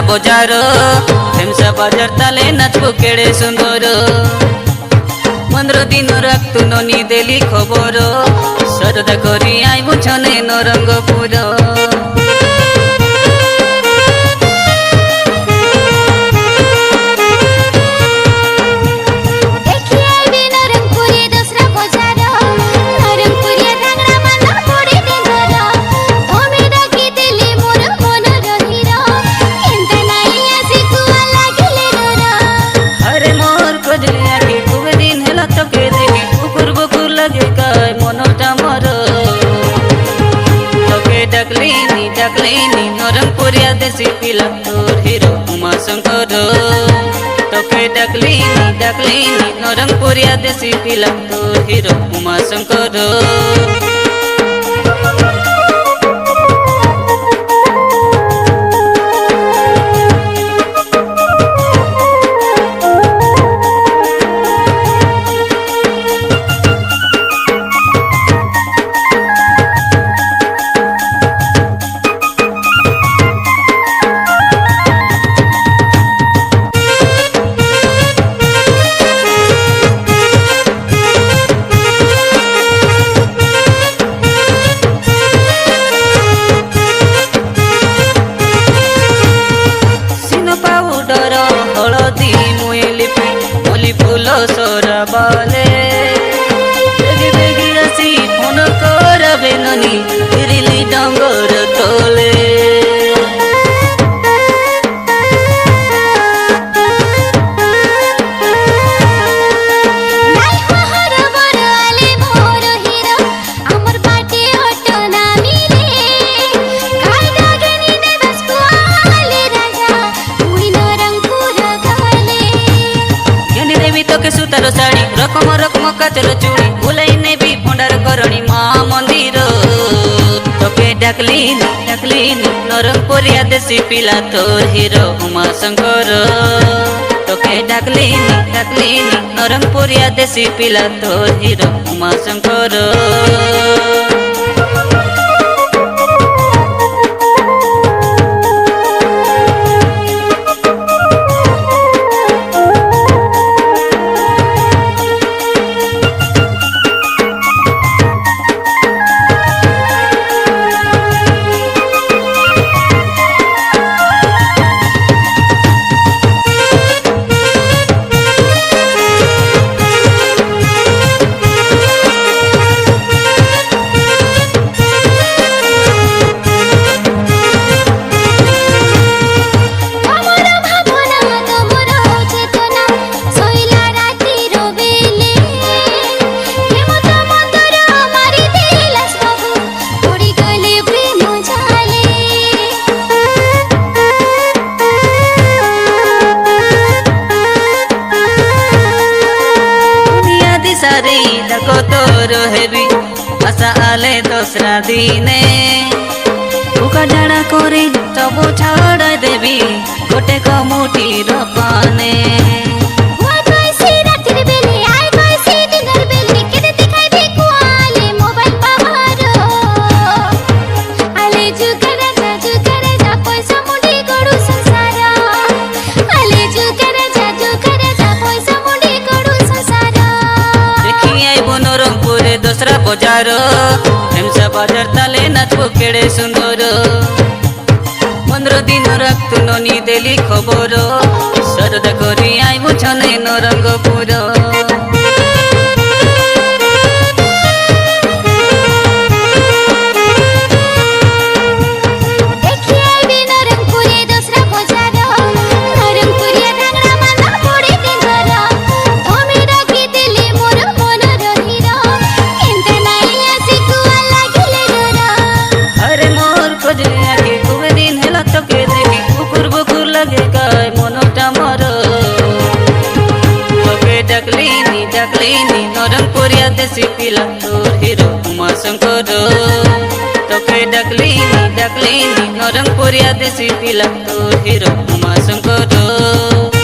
बजार ढेमसा बाजार ताले नाचबो केड़े सुंदर 15 दिन राखतु ननी देली खबर सरदा करी आइबो छने नरंगपुर। डकलिनी नरंगपुरिया देसी पिला तोर हीरो उमा शंकर तोके डकलिनी नरंगपुरिया देसी पिला तोर हीरो उमा शंकर। सोरा बाले बेगी बेगी आसी फोन करबे ननी रिली डंगर तोले। तोके सुतार साड़ी रकम रकम काचर चूड़ी भुलाई ने भी भंडार करणी माँ मंदिर तोके डकलिनी नरंगपुरिया देसी पिला तोर हीरो उमा शंकर तोके डकलिनी नरंगपुरिया देसी पिला तोर हीरो उमा शंकर। तोर हेबी आशा आले दोसरा दिने भूखा झाड़ा करे सब छाड़ देवी गोटे कमुटी रपाने। दोसरा बजार ढेमसा बाजार ताले नाचबो केड़े सुंदर 15 दिन राखतु ननी देली खबर सरदा करी आइबो छने नरंगपुर। डकलिनी नरंगपुरिया देसी पिला तोर हीरो उमा शंकर तोके डकलिनी नरंगपुरिया देसी पिला तोर हीरो उमा शंकर।